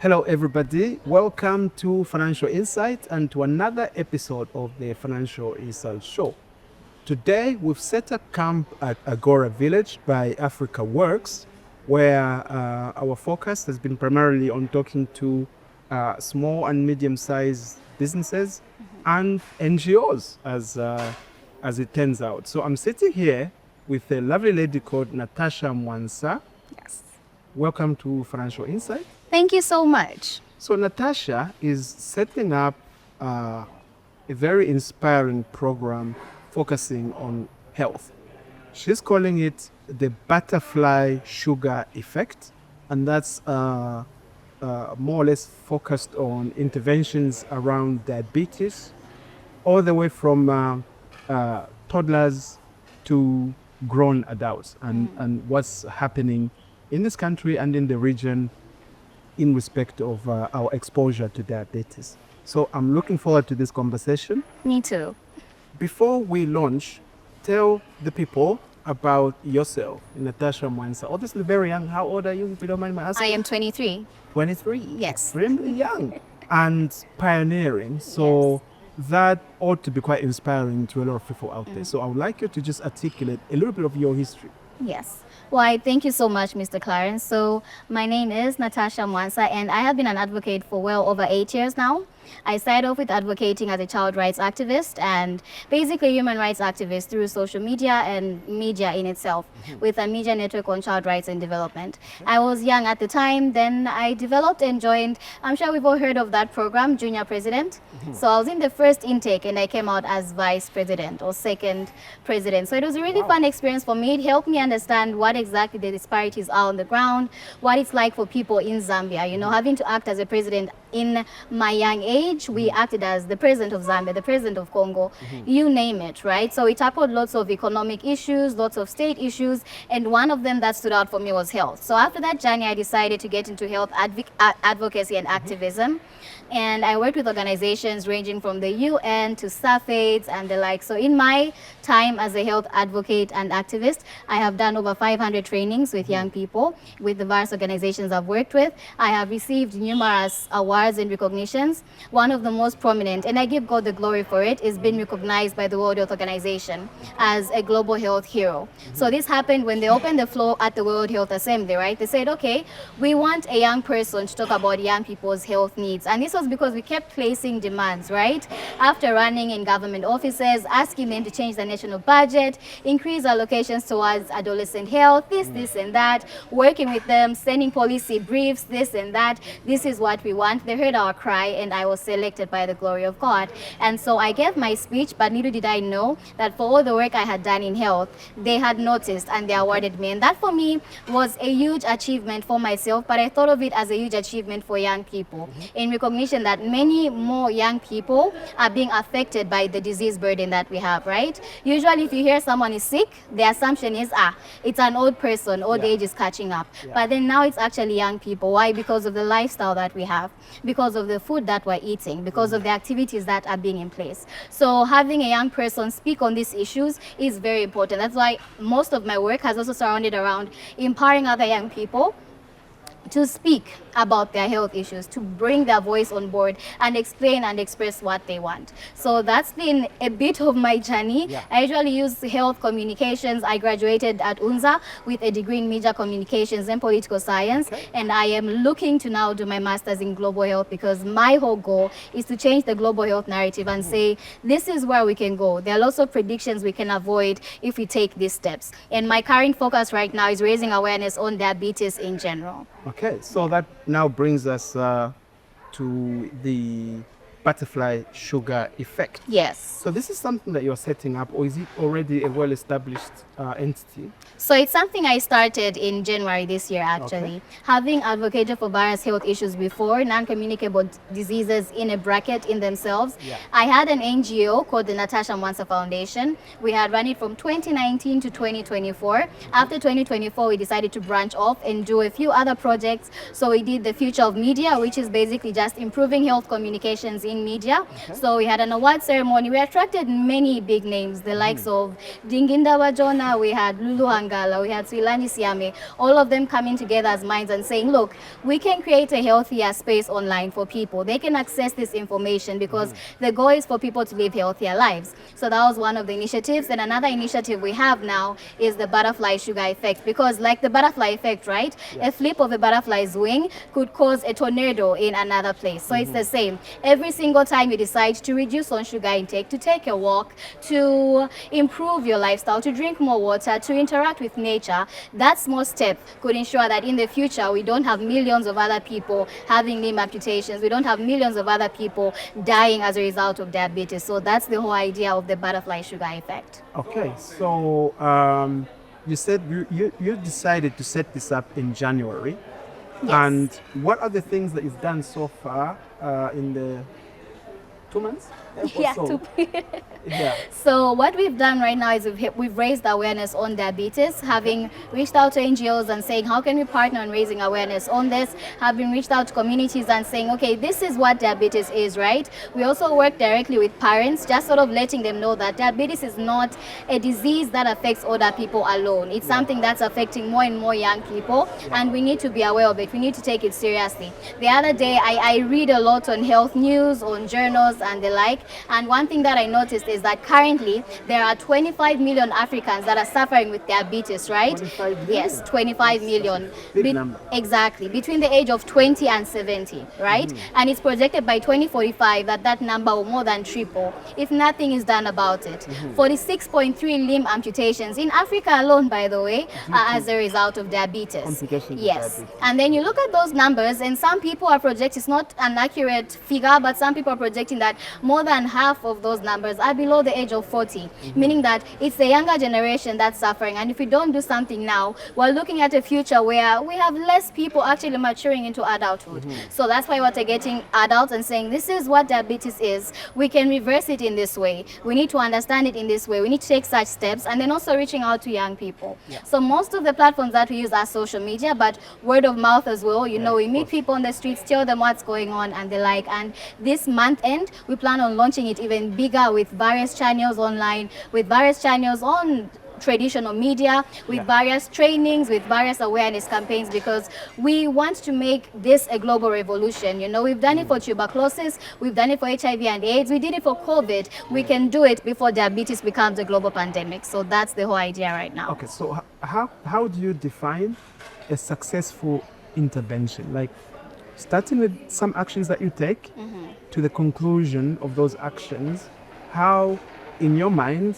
Hello, everybody. Welcome to Financial Insight and to another episode of the Financial Insight Show. Today, we've set up camp at Agora Village by Africa Works, where our focus has been primarily on talking to small and medium-sized businesses and NGOs, as it turns out. So I'm sitting here with a lovely lady called Natasha Mwansa. Yes. Welcome to Financial Insight. Thank you so much. So Natasha is setting up a very inspiring program focusing on health. She's calling it the butterfly sugar effect, and that's more or less focused on interventions around diabetes, all the way from toddlers to grown adults, and what's happening in this country and in the region in respect of our exposure to diabetes. So I'm looking forward to this conversation. Me too. Before we launch, tell the people about yourself, Natasha Mwansa. Obviously very young. How old are you, if you don't mind my asking? I am 23. 23? Yes. Extremely young and pioneering. So that ought to be quite inspiring to a lot of people out there. So I would like you to just articulate a little bit of your history. Yes. Well, thank you so much, Mr. Clarence. So my name is Natasha Mwansa, and I have been an advocate for well over 8 years now. I started off with advocating as a child rights activist and basically human rights activist through social media and media in itself, with a media network on child rights and development. I was young at the time, then I developed and joined, I'm sure we've all heard of that program, Junior President. So I was in the first intake and I came out as vice president or second president. So it was a really fun experience for me. It helped me understand what exactly the disparities are on the ground, what it's like for people in Zambia, you know, having to act as a president. In my young age, we acted as the president of Zambia, the president of Congo, you name it, right? So we tackled lots of economic issues, lots of state issues, and one of them that stood out for me was health. So after that journey, I decided to get into health advocacy and activism. And I worked with organizations ranging from the UN to FIZ and the like. So in my time as a health advocate and activist, I have done over 500 trainings with young people with the various organizations I've worked with. I have received numerous awards and recognitions. One of the most prominent, and I give God the glory for it, is being recognized by the World Health Organization as a global health hero. So this happened when they opened the floor at the World Health Assembly, right? They said, okay, we want a young person to talk about young people's health needs. And this was because we kept placing demands, right? After running in government offices, asking them to change the national budget, increase allocations towards adolescent health, this and that, working with them, sending policy briefs, this and that. This is what we want. They heard our cry and I was selected by the glory of God. And so I gave my speech, but little did I know that for all the work I had done in health, they had noticed and they awarded me. And that for me was a huge achievement for myself, but I thought of it as a huge achievement for young people in recognition that many more young people are being affected by the disease burden that we have, right? Usually if you hear someone is sick, the assumption is, it's an old person, old age is catching up. But then now it's actually young people. Why? Because of the lifestyle that we have, because of the food that we're eating, because of the activities that are being in place. So having a young person speak on these issues is very important. That's why most of my work has also surrounded around empowering other young people to speak about their health issues, to bring their voice on board and explain and express what they want. So that's been a bit of my journey. I usually use health communications. I graduated at UNZA with a degree in media communications and political science. And I am looking to now do my master's in global health because my whole goal is to change the global health narrative and say, this is where we can go. There are lots of predictions we can avoid if we take these steps. And my current focus right now is raising awareness on diabetes in general. Okay, so that now brings us to the butterfly sugar effect. Yes. So this is something that you're setting up, or is it already a well-established entity? So it's something I started in January this year, actually. Having advocated for various health issues before, non-communicable diseases in a bracket in themselves, I had an NGO called the Natasha Mwansa Foundation. We had run it from 2019 to 2024. After 2024, we decided to branch off and do a few other projects. So we did the Future of Media, which is basically just improving health communications in in media. So we had an award ceremony. We attracted many big names, the likes of Dinginda Wajona, we had Lulu Hangala, we had Swilani Siame, all of them coming together as minds and saying, look, we can create a healthier space online for people. They can access this information because the goal is for people to live healthier lives. So that was one of the initiatives. And another initiative we have now is the butterfly sugar effect, because like the butterfly effect, right? A flip of a butterfly's wing could cause a tornado in another place. So it's the same. Every single time you decide to reduce on sugar intake, to take a walk, to improve your lifestyle, to drink more water, to interact with nature, that small step could ensure that in the future we don't have millions of other people having limb amputations, we don't have millions of other people dying as a result of diabetes. So that's the whole idea of the butterfly sugar effect. Okay, so you said you decided to set this up in January. Yes. And what are the things that you've done so far in the 2 months? Yeah, so? Yeah. So what we've done right now is we've raised awareness on diabetes, having reached out to NGOs and saying, how can we partner on raising awareness on this? Having reached out to communities and saying, okay, this is what diabetes is, right? We also work directly with parents, just sort of letting them know that diabetes is not a disease that affects older people alone. It's something that's affecting more and more young people, and we need to be aware of it. We need to take it seriously. The other day, I read a lot on health news, on journals and the like, and one thing that I noticed is that currently there are 25 million Africans that are suffering with diabetes, right? 25 million? Yes, 25 million. Big number. Exactly, between the age of 20 and 70, right? And it's projected by 2045 that that number will more than triple if nothing is done about it. 46.3 limb amputations in Africa alone, by the way, as a result of diabetes. Complications of Yes. diabetes. And then you look at those numbers, and some people are projecting, it's not an accurate figure, but some people are projecting that more than half of those numbers are below the age of 40, meaning that it's the younger generation that's suffering. And if we don't do something now, we're looking at a future where we have less people actually maturing into adulthood. So that's why we're targeting adults and saying, this is what diabetes is. We can reverse it in this way. We need to understand it in this way. We need to take such steps, and then also reaching out to young people. So most of the platforms that we use are social media, but word of mouth as well. You know, we meet people on the streets, tell them what's going on and the like. And this month end, we plan on launching it even bigger with various channels online, with various channels on traditional media, with various trainings, with various awareness campaigns, because we want to make this a global revolution. You know, we've done it for tuberculosis, we've done it for HIV and AIDS, we did it for COVID. We can do it before diabetes becomes a global pandemic. So that's the whole idea right now. Okay, so how do you define a successful intervention? Like, starting with some actions that you take to the conclusion of those actions, how, in your mind,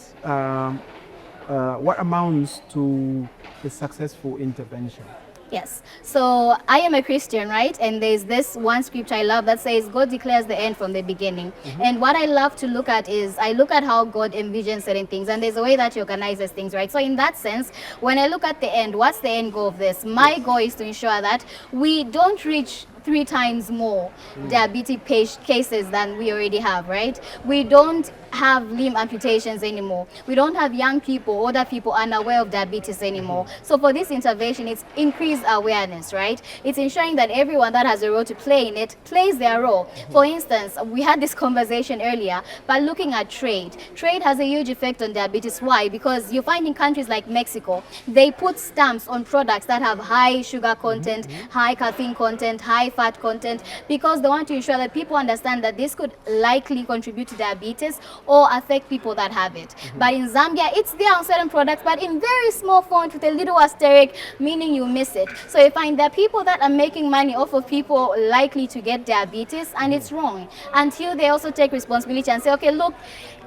what amounts to a successful intervention? Yes. So I am a Christian, right? And there's this one scripture I love that says, God declares the end from the beginning. And what I love to look at is, I look at how God envisions certain things, and there's a way that he organizes things, right? So in that sense, when I look at the end, what's the end goal of this? My goal is to ensure that we don't reach 3 times more diabetes cases than we already have, right? We don't have limb amputations anymore. We don't have young people, older people unaware of diabetes anymore. So for this intervention, it's increased awareness, right? It's ensuring that everyone that has a role to play in it plays their role. For instance, we had this conversation earlier, but looking at trade. Trade has a huge effect on diabetes. Why? Because you find in countries like Mexico, they put stamps on products that have high sugar content, high caffeine content, high fat content, because they want to ensure that people understand that this could likely contribute to diabetes or affect people that have it. But in Zambia, it's there on certain products, but in very small font with a little asterisk, meaning you miss it. So you find that people that are making money off of people likely to get diabetes, and it's wrong. Until they also take responsibility and say, okay, look,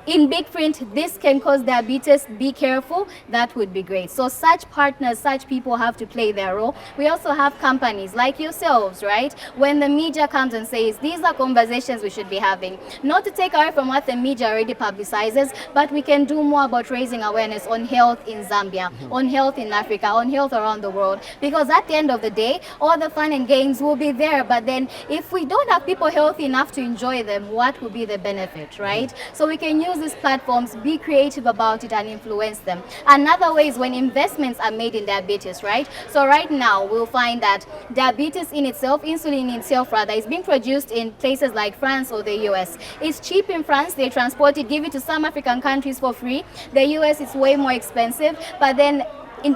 in big print, this can cause diabetes, be careful, that would be great. So such partners, such people have to play their role. We also have companies like yourselves, right? When the media comes and says, these are conversations we should be having, not to take away from what the media already publicizes, but we can do more about raising awareness on health in Zambia, on health in Africa, on health around the world. Because at the end of the day, all the fun and games will be there, but then if we don't have people healthy enough to enjoy them, what will be the benefit, right? So we can use these platforms, be creative about it and influence them. Another way is when investments are made in diabetes, right? So right now we'll find that diabetes in itself, in insulin itself rather is being produced in places like France or the US. It's cheap in France, they transport it, give it to some African countries for free. The US is way more expensive, but then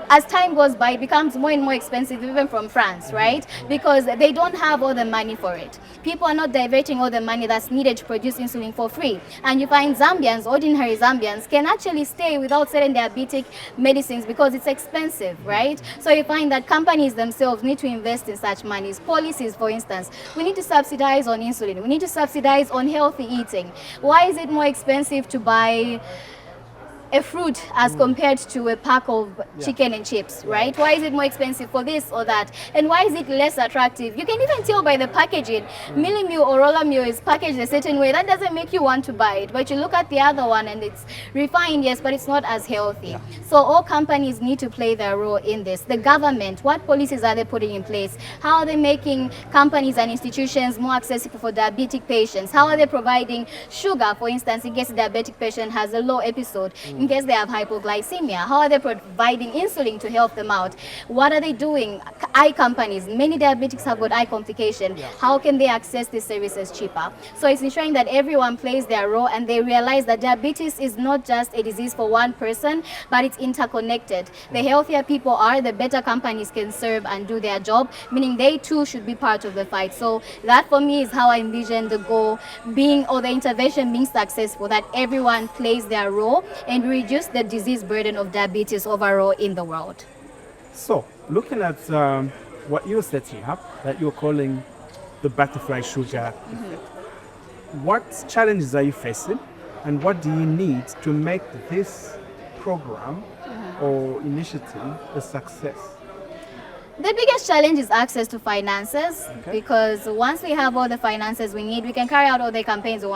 as time goes by, it becomes more and more expensive, even from France, right? Because they don't have all the money for it. People are not diverting all the money that's needed to produce insulin for free. And you find Zambians, ordinary Zambians, can actually stay without certain diabetic medicines because it's expensive, right? So you find that companies themselves need to invest in such monies. Policies, for instance, we need to subsidize on insulin. We need to subsidize on healthy eating. Why is it more expensive to buy a fruit as compared to a pack of chicken and chips, right? Why is it more expensive for this or that? And why is it less attractive? You can even tell by the packaging. Millimil or Rollamil is packaged a certain way. That doesn't make you want to buy it. But you look at the other one and it's refined, yes, but it's not as healthy. So all companies need to play their role in this. The government, what policies are they putting in place? How are they making companies and institutions more accessible for diabetic patients? How are they providing sugar, for instance, in case a diabetic patient has a low episode? In case they have hypoglycemia, how are they providing insulin to help them out? What are they doing? Eye companies, many diabetics have got eye complication. How can they access these services cheaper? So it's ensuring that everyone plays their role and they realize that diabetes is not just a disease for one person, but it's interconnected. The healthier people are, the better companies can serve and do their job, meaning they too should be part of the fight. So that for me is how I envision the goal being, or the intervention being successful, that everyone plays their role and reduce the disease burden of diabetes overall in the world. So, looking at what you're setting up, that you're calling the butterfly sugar effect, what challenges are you facing, and what do you need to make this program or initiative a success? The biggest challenge is access to finances, because once we have all the finances we need, we can carry out all the campaigns we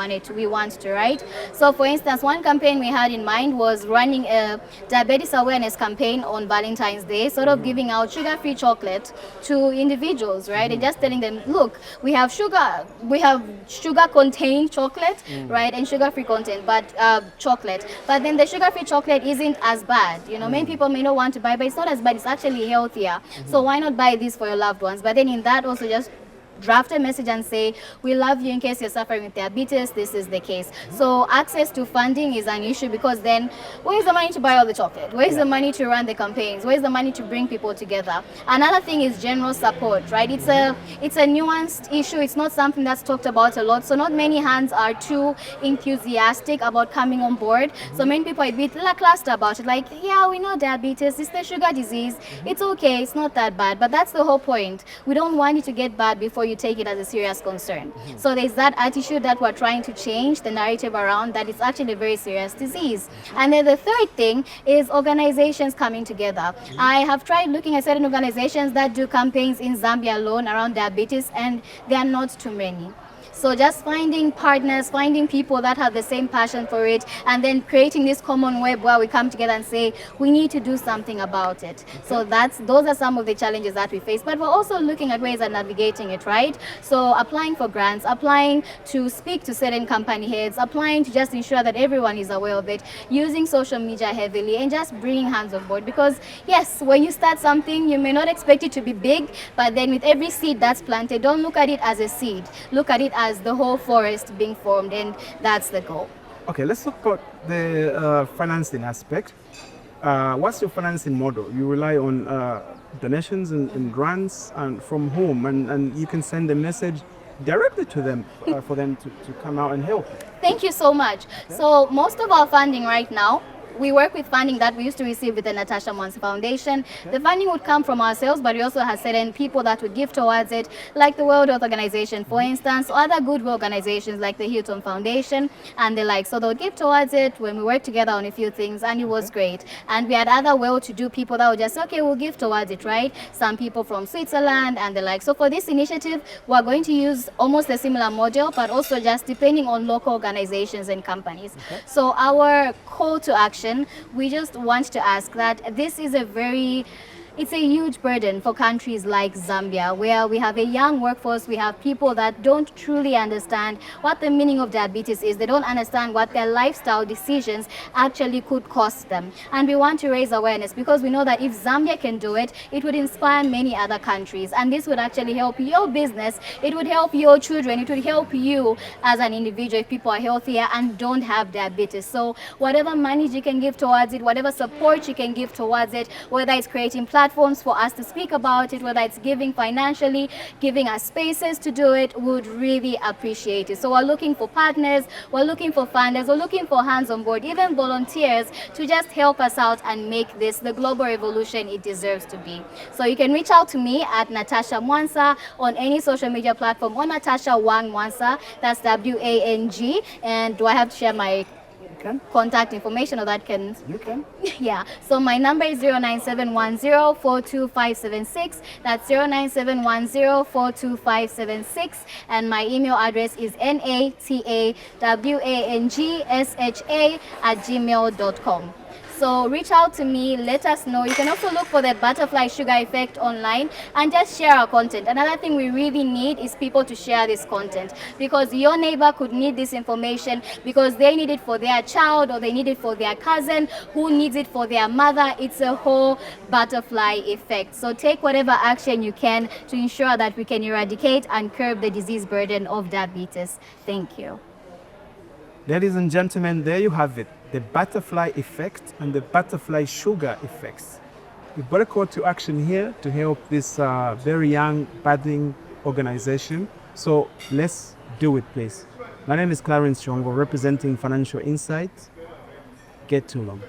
want to, right? So for instance, one campaign we had in mind was running a diabetes awareness campaign on Valentine's Day, sort of giving out sugar-free chocolate to individuals, right? And just telling them, look, we have sugar-contained chocolate, right? And sugar-free content, but chocolate. But then the sugar-free chocolate isn't as bad. You know, many people may not want to buy, but it's not as bad. It's actually healthier. So why not buy this for your loved ones? But then in that also just draft a message and say, we love you in case you're suffering with diabetes, this is the case. So access to funding is an issue, because then where is the money to buy all the chocolate? Where is the money to run the campaigns? Where is the money to bring people together? Another thing is general support, right? It's a nuanced issue. It's not something that's talked about a lot. So not many hands are too enthusiastic about coming on board. So many people are a bit lackluster about it. Like, yeah, we know diabetes, it's the sugar disease. It's okay, it's not that bad. But that's the whole point. We don't want it to get bad before you take it as a serious concern. So there's that attitude that we're trying to change the narrative around, that it's actually a very serious disease. And then the third thing is organizations coming together. I have tried looking at certain organizations that do campaigns in Zambia alone around diabetes, and there are not too many. So just finding partners, finding people that have the same passion for it, and then creating this common web where we come together and say, we need to do something about it. So those are some of the challenges that we face, but we're also looking at ways of navigating it, right? So applying for grants, applying to speak to certain company heads, applying to just ensure that everyone is aware of it, using social media heavily, and just bringing hands on board. Because yes, when you start something, you may not expect it to be big, but then with every seed that's planted, don't look at it as a seed. Look at it as the whole forest being formed, and that's the goal. Okay, let's talk about the financing aspect. What's your financing model? You rely on donations and grants, and from whom? And you can send a message directly to them for them to come out and help. Thank you so much. So most of our funding right now, we work with funding that we used to receive with the Natasha Mwansa Foundation. The funding would come from ourselves, but we also have certain people that would give towards it, like the World Health Organization, for instance, or other goodwill organizations like the Hilton Foundation and the like. So they would give towards it when we worked together on a few things, and it was great. And we had other well-to-do people that would just say, okay, we'll give towards it, right? Some people from Switzerland and the like. So for this initiative, we're going to use almost a similar model, but also just depending on local organizations and companies. So our call to action, we just want to ask that this is a very It's a huge burden for countries like Zambia, where we have a young workforce, we have people that don't truly understand what the meaning of diabetes is. They don't understand what their lifestyle decisions actually could cost them. And we want to raise awareness because we know that if Zambia can do it, it would inspire many other countries. And this would actually help your business, it would help your children, it would help you as an individual if people are healthier and don't have diabetes. So whatever money you can give towards it, whatever support you can give towards it, whether it's creating platforms for us to speak about it, whether it's giving financially, giving us spaces to do it, would really appreciate it. So we're looking for partners, we're looking for funders, we're looking for hands on board, even volunteers to just help us out and make this the global revolution it deserves to be. So you can reach out to me at Natasha Mwansa on any social media platform, or Natasha Wang Mwansa, that's W-A-N-G. And do I have to share my contact information, or that can? You can. Yeah, so my number is 09710-42576. That's 09710-42576. And my email address is natawangsa@gmail.com. So reach out to me, let us know. You can also look for the butterfly sugar effect online and just share our content. Another thing we really need is people to share this content, because your neighbor could need this information because they need it for their child, or they need it for their cousin who needs it for their mother. It's a whole butterfly effect. So take whatever action you can to ensure that we can eradicate and curb the disease burden of diabetes. Thank you. Ladies and gentlemen, there you have it. The butterfly effect and the butterfly sugar effects. We've got a call to action here to help this very young, budding organization. So let's do it, please. My name is Clarence Chongo, representing Financial Insight. Get too long.